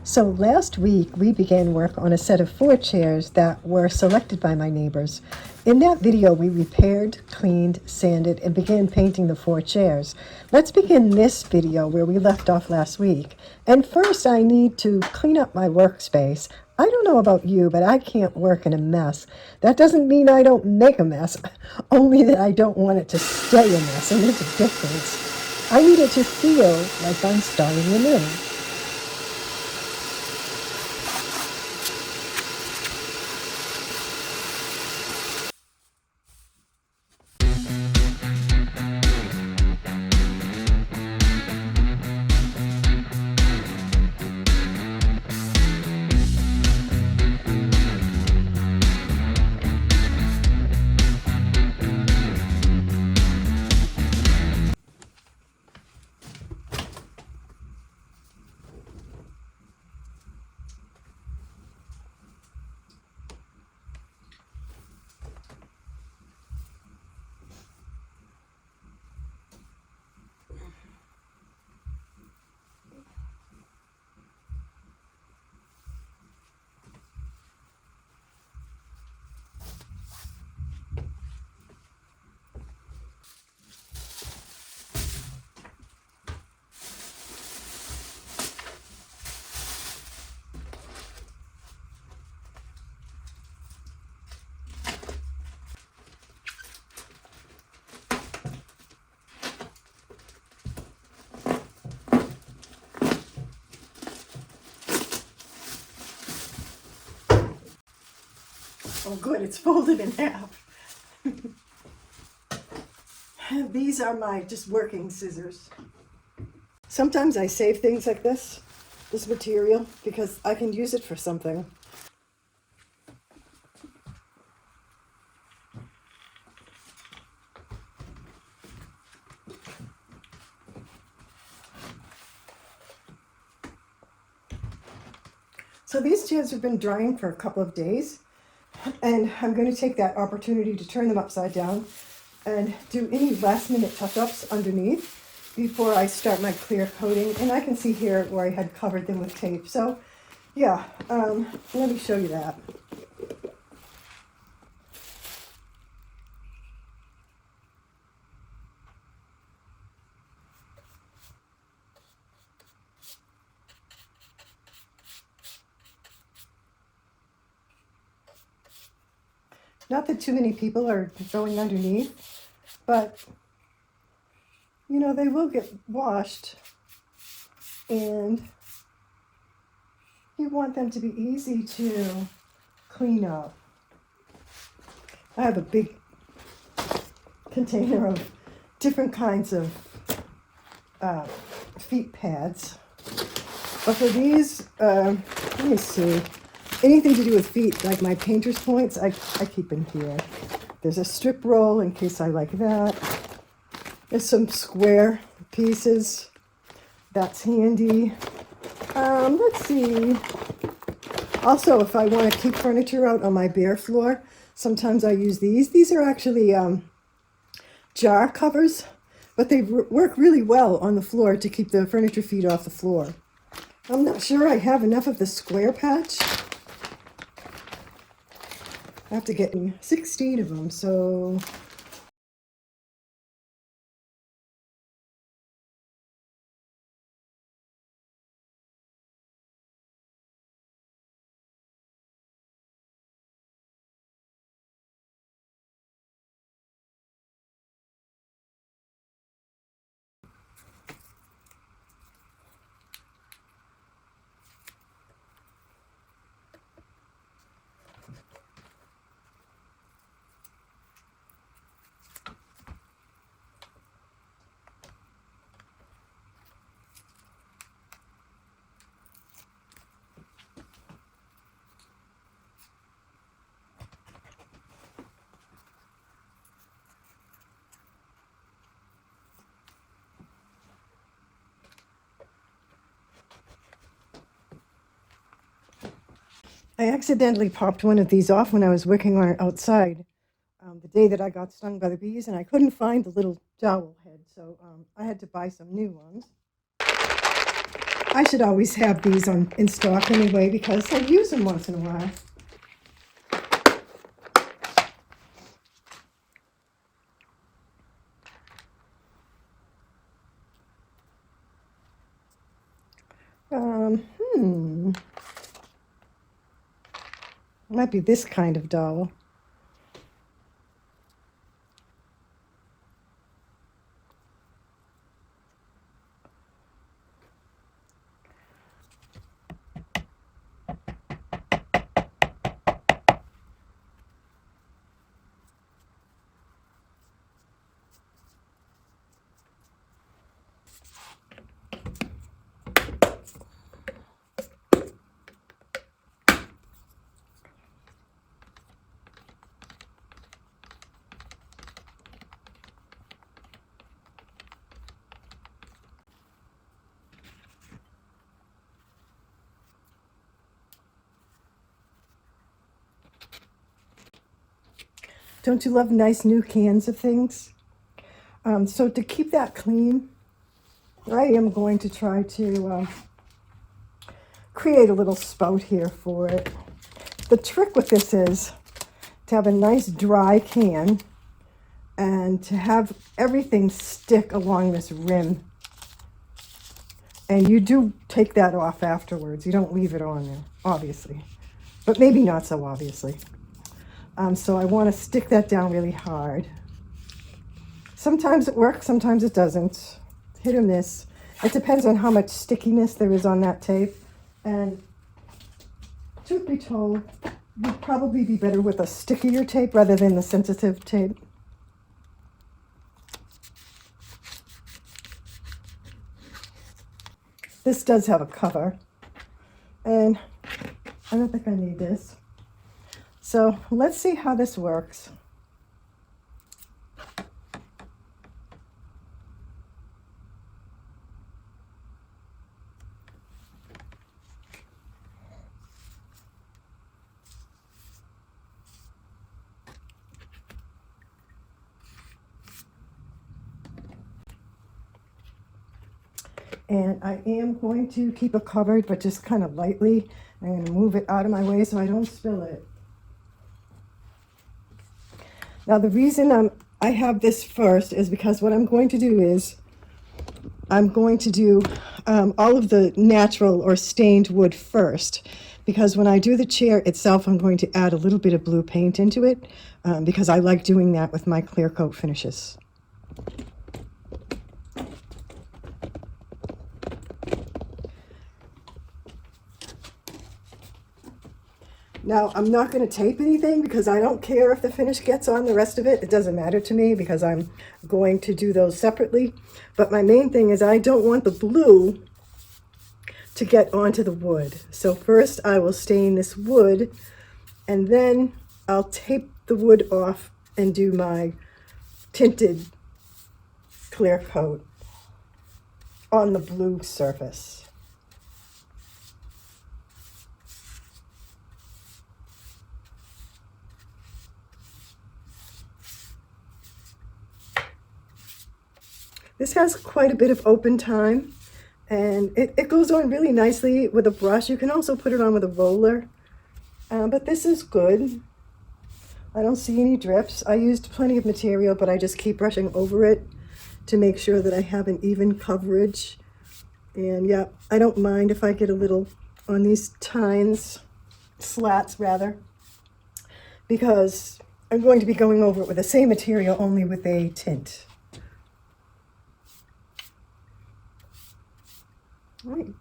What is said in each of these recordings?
So last week we began work on a set of 4 chairs that were selected by my neighbors. In that video we repaired, cleaned, sanded, and began painting the 4 chairs. Let's begin this video where we left off last week. And first I need to clean up my workspace. I don't know about you, but I can't work in a mess. That doesn't mean I don't make a mess, only that I don't want it to stay a mess, and there's a difference. I need it to feel like I'm starting anew. Oh good, it's folded in half. These are my just working scissors. Sometimes I save things like this material, because I can use it for something. So these chairs have been drying for a couple of days, and I'm going to take that opportunity to turn them upside down and do any last minute touch-ups underneath before I start my clear coating. And I can see here where I had covered them with tape. So yeah, let me show you that. Not that too many people are going underneath, but you know, they will get washed, and you want them to be easy to clean up. I have a big container of different kinds of feet pads, but for these, let me see, anything to do with feet, like my painter's points, I keep in here. There's a strip roll in case I like that. There's some square pieces. That's handy. Let's see. Also, if I want to keep furniture out on my bare floor, sometimes I use these. These are actually jar covers, but they work really well on the floor to keep the furniture feet off the floor. I'm not sure I have enough of the square patch. I have to get 16 of them, so I accidentally popped one of these off when I was working on it outside the day that I got stung by the bees, and I couldn't find the little dowel head, so I had to buy some new ones. I should always have these in stock anyway because I use them once in a while. Might be this kind of doll. Don't you love nice new cans of things? So to keep that clean, I am going to try to create a little spout here for it. The trick with this is to have a nice dry can and to have everything stick along this rim. And you do take that off afterwards. You don't leave it on there, obviously, but maybe not so obviously. So I want to stick that down really hard. Sometimes it works, sometimes it doesn't. Hit or miss. It depends on how much stickiness there is on that tape. And truth be told, you'd probably be better with a stickier tape rather than the sensitive tape. This does have a cover, and I don't think I need this. So let's see how this works. And I am going to keep it covered, but just kind of lightly. I'm going to move it out of my way so I don't spill it. Now the reason I have this first is because what I'm going to do is I'm going to do all of the natural or stained wood first, because when I do the chair itself, I'm going to add a little bit of blue paint into it because I like doing that with my clear coat finishes. Now, I'm not going to tape anything because I don't care if the finish gets on the rest of it. It doesn't matter to me because I'm going to do those separately. But my main thing is I don't want the blue to get onto the wood. So first I will stain this wood and then I'll tape the wood off and do my tinted clear coat on the blue surface. This has quite a bit of open time, and it goes on really nicely with a brush. You can also put it on with a roller, but this is good. I don't see any drips. I used plenty of material, but I just keep brushing over it to make sure that I have an even coverage. And yeah, I don't mind if I get a little on these slats rather, because I'm going to be going over it with the same material, only with a tint. Right.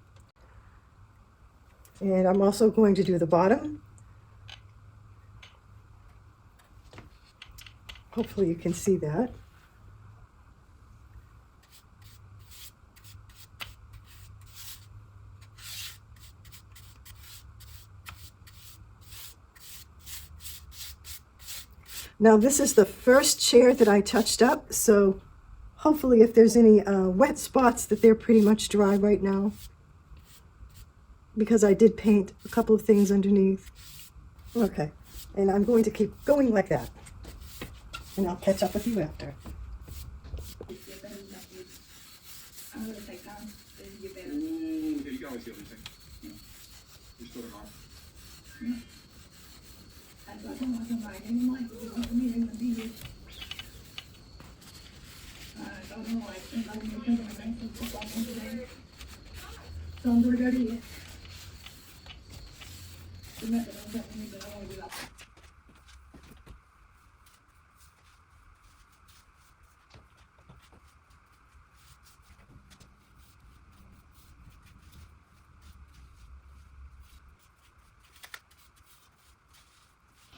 And I'm also going to do the bottom. Hopefully you can see that. Now this is the first chair that I touched up, so hopefully if there's any wet spots that they're pretty much dry right now, because I did paint a couple of things underneath. Okay, and I'm going to keep going like that, and I'll catch up with you after. always see everything. Yeah. You're still wrong.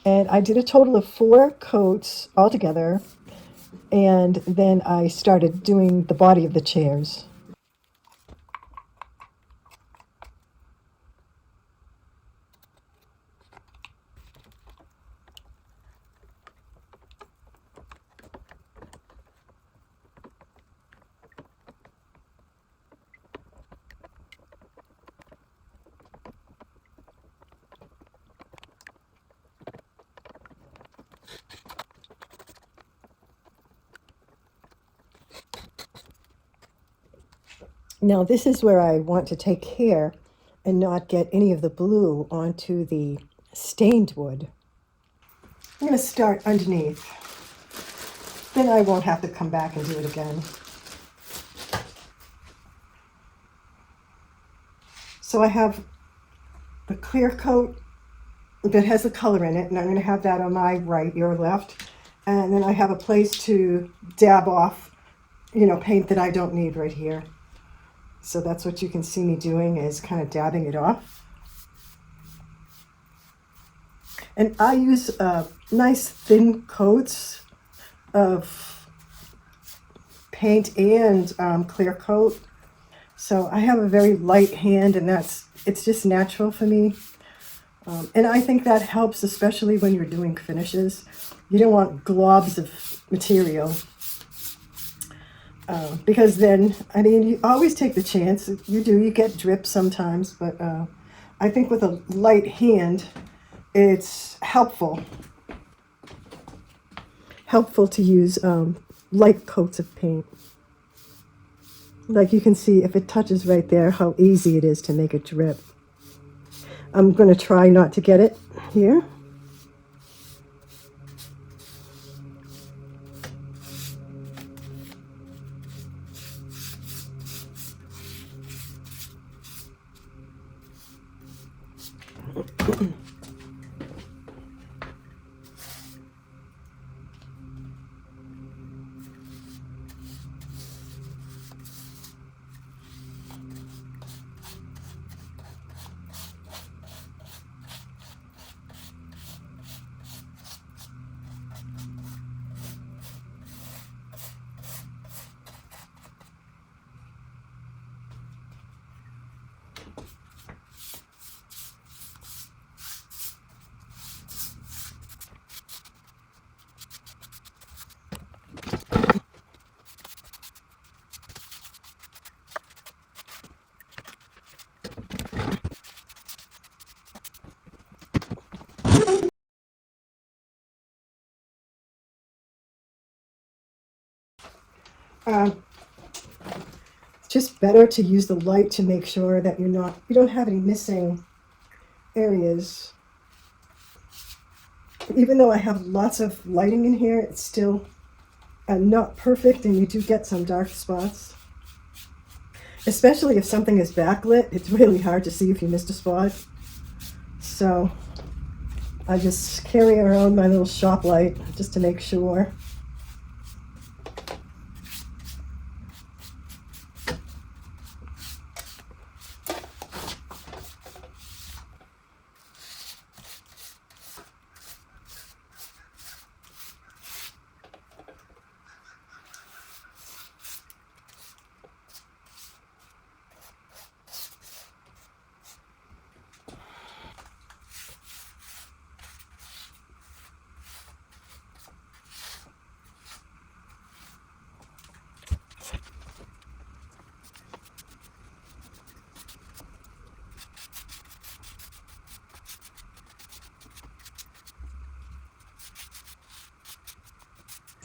And I did a total of 4 coats altogether. And then I started doing the body of the chairs. Now this is where I want to take care and not get any of the blue onto the stained wood. I'm going to start underneath. Then I won't have to come back and do it again. So I have the clear coat that has the color in it, and I'm going to have that on my right, your left. And then I have a place to dab off, paint that I don't need right here. So that's what you can see me doing, is kind of dabbing it off. And I use nice thin coats of paint and clear coat. So I have a very light hand, and it's just natural for me. And I think that helps, especially when you're doing finishes. You don't want globs of material. Because then, you always take the chance. You get drips sometimes, but I think with a light hand, it's helpful to use light coats of paint. Like you can see, if it touches right there, how easy it is to make a drip. I'm going to try not to get it here. It's just better to use the light to make sure that you don't have any missing areas. Even though I have lots of lighting in here, it's still not perfect, and you do get some dark spots. Especially if something is backlit, it's really hard to see if you missed a spot. So I just carry around my little shop light just to make sure.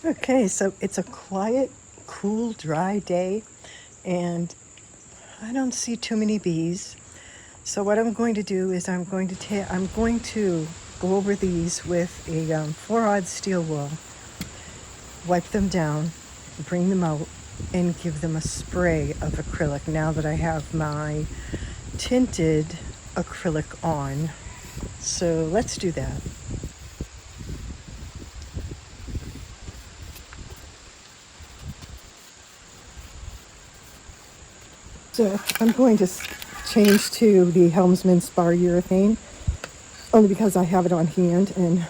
Okay, so it's a quiet, cool, dry day, and I don't see too many bees. So what I'm going to do is I'm going to go over these with a 4-aught steel wool, wipe them down, bring them out, and give them a spray of acrylic now that I have my tinted acrylic on. So let's do that. So I'm going to change to the Helmsman Spar Urethane, only because I have it on hand and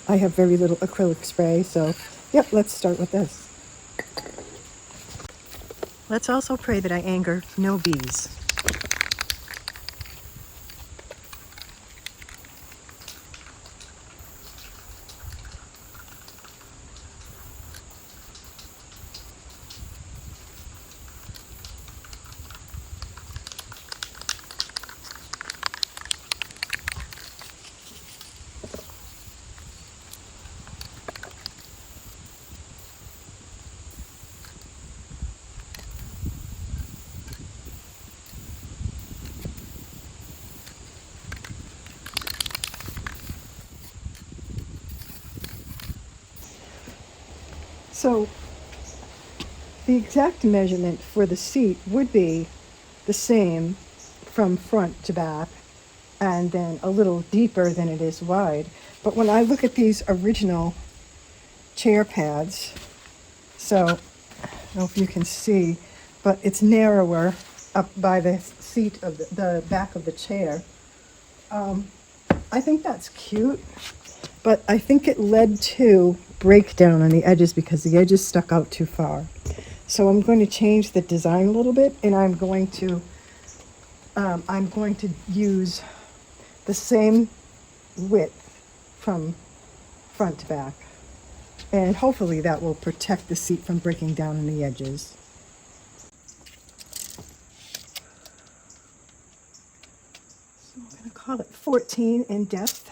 I have very little acrylic spray. So, yep, let's start with this. Let's also pray that I anger no bees. So the exact measurement for the seat would be the same from front to back and then a little deeper than it is wide. But when I look at these original chair pads, so I don't know if you can see, but it's narrower up by the seat of the back of the chair. I think that's cute, but I think it led to breakdown on the edges because the edges stuck out too far. So I'm going to change the design a little bit, and I'm going to use the same width from front to back, and hopefully that will protect the seat from breaking down on the edges. So I'm going to call it 14 in depth.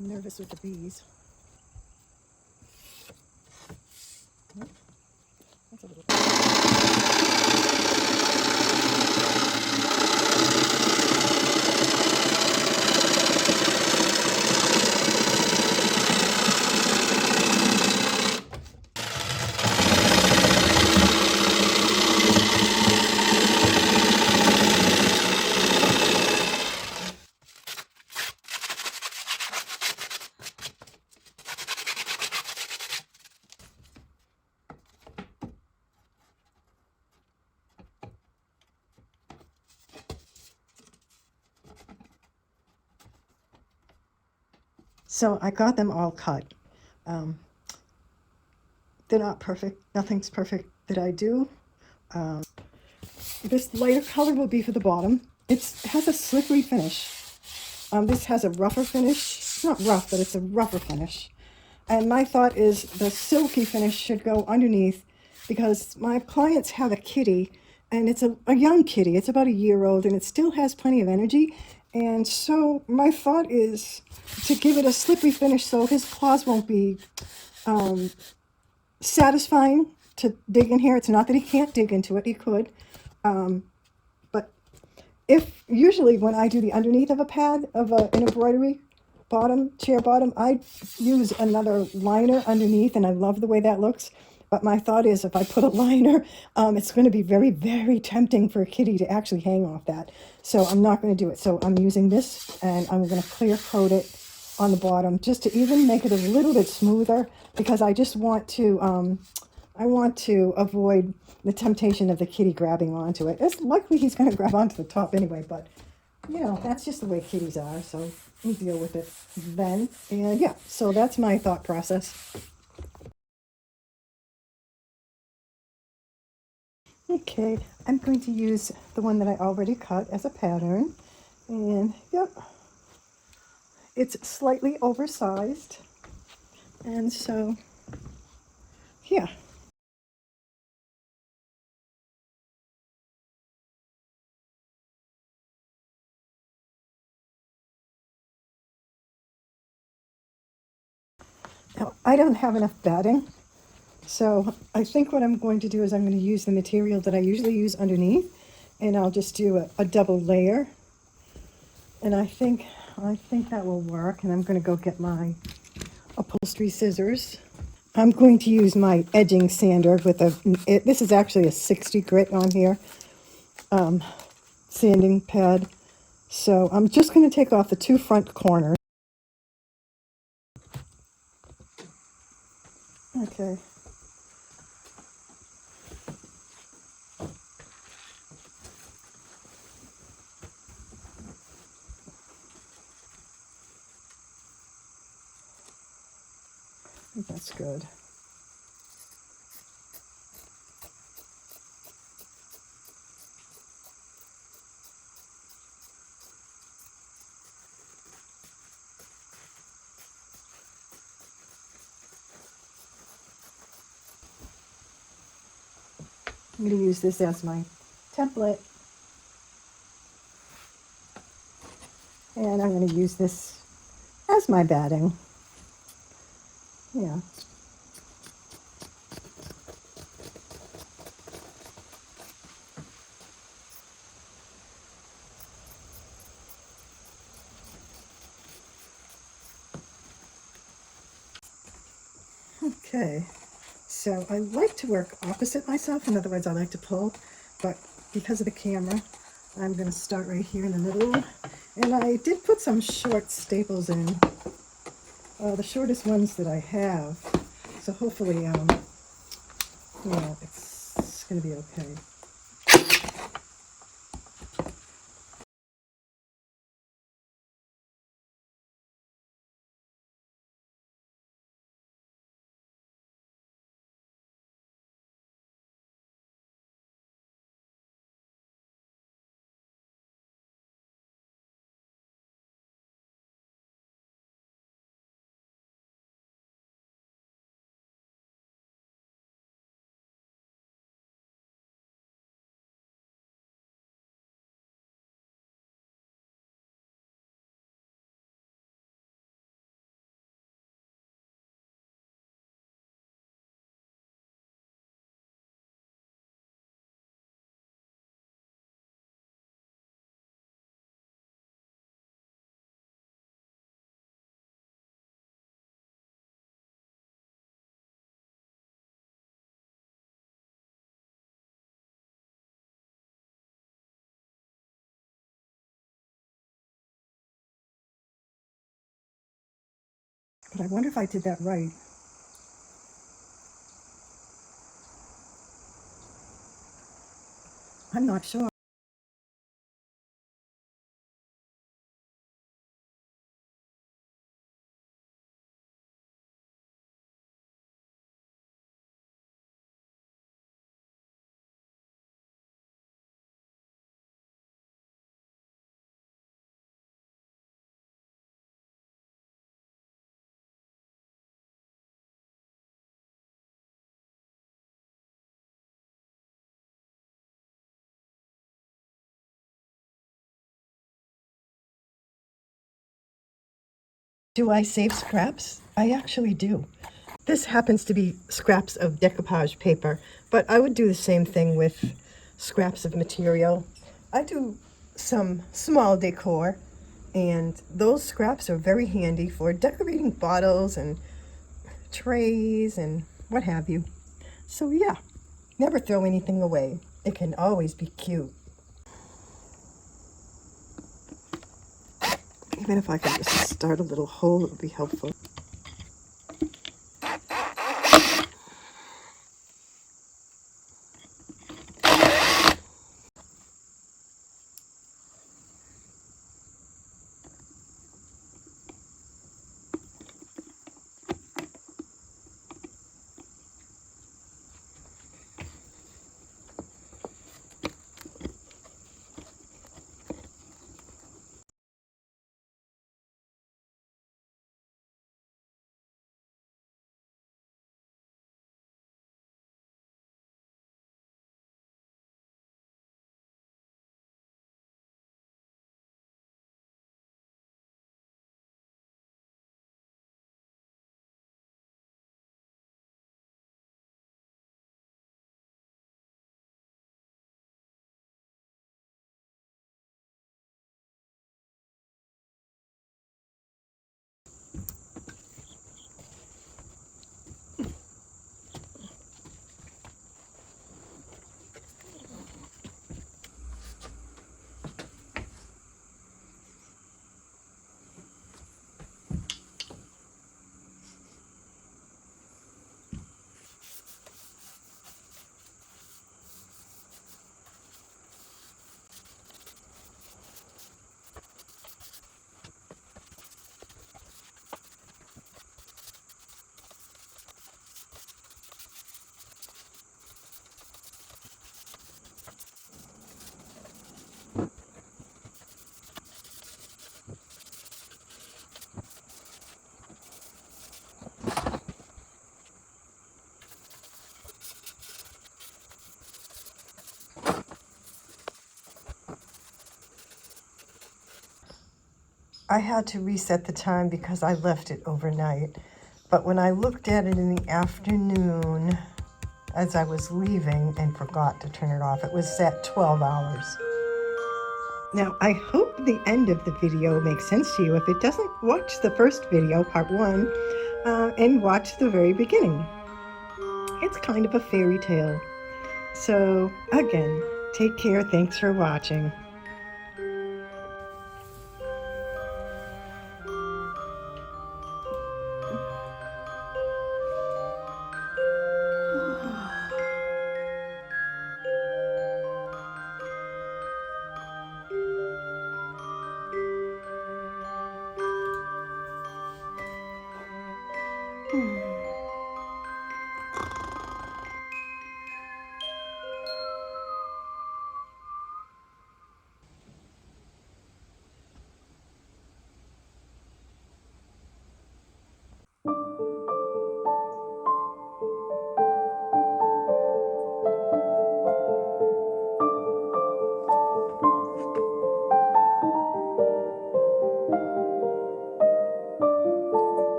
I'm nervous with the bees. Nope. That's a little. So I got them all cut. They're not perfect. Nothing's perfect that I do. This lighter color will be for the bottom. It has a slippery finish. This has a rougher finish. It's not rough, but it's a rougher finish. And my thought is the silky finish should go underneath because my clients have a kitty, and it's a young kitty. It's about a year old, and it still has plenty of energy. And so my thought is to give it a slippery finish so his claws won't be satisfying to dig in here. It's not that he can't dig into it. He could. But if usually when I do the underneath of a pad of an embroidery bottom, chair bottom, I use another liner underneath, and I love the way that looks. But my thought is if I put a liner, it's going to be very, very tempting for a kitty to actually hang off that. So I'm not going to do it. So I'm using this, and I'm going to clear coat it on the bottom just to even make it a little bit smoother, because I just want to, I want to avoid the temptation of the kitty grabbing onto it. It's likely he's going to grab onto the top anyway, but you know, that's just the way kitties are, so we deal with it then. And yeah, so that's my thought process. Okay, I'm going to use the one that I already cut as a pattern. And yep, it's slightly oversized. And so, yeah. Now, I don't have enough batting, so I think what I'm going to do is I'm going to use the material that I usually use underneath, and I'll just do a double layer. And I think that will work, and I'm going to go get my upholstery scissors. I'm going to use my edging sander with this is actually a 60 grit on here, sanding pad. So I'm just going to take off the two front corners. Okay. I think that's good. I'm going to use this as my template. And I'm going to use this as my batting. Yeah. Okay. So I like to work opposite myself. In other words, I like to pull, but because of the camera, I'm going to start right here in the middle. And I did put some short staples in, the shortest ones that I have. So hopefully, it's going to be okay. But I wonder if I did that right. I'm not sure. Do I save scraps? I actually do. This happens to be scraps of decoupage paper, but I would do the same thing with scraps of material. I do some small decor, and those scraps are very handy for decorating bottles and trays and what have you. So yeah, never throw anything away. It can always be cute. Even if I could just start a little hole, it would be helpful. I had to reset the time because I left it overnight. But when I looked at it in the afternoon, as I was leaving and forgot to turn it off, it was set 12 hours. Now, I hope the end of the video makes sense to you. If it doesn't, watch the first video, part 1, and watch the very beginning. It's kind of a fairy tale. So, again, take care. Thanks for watching.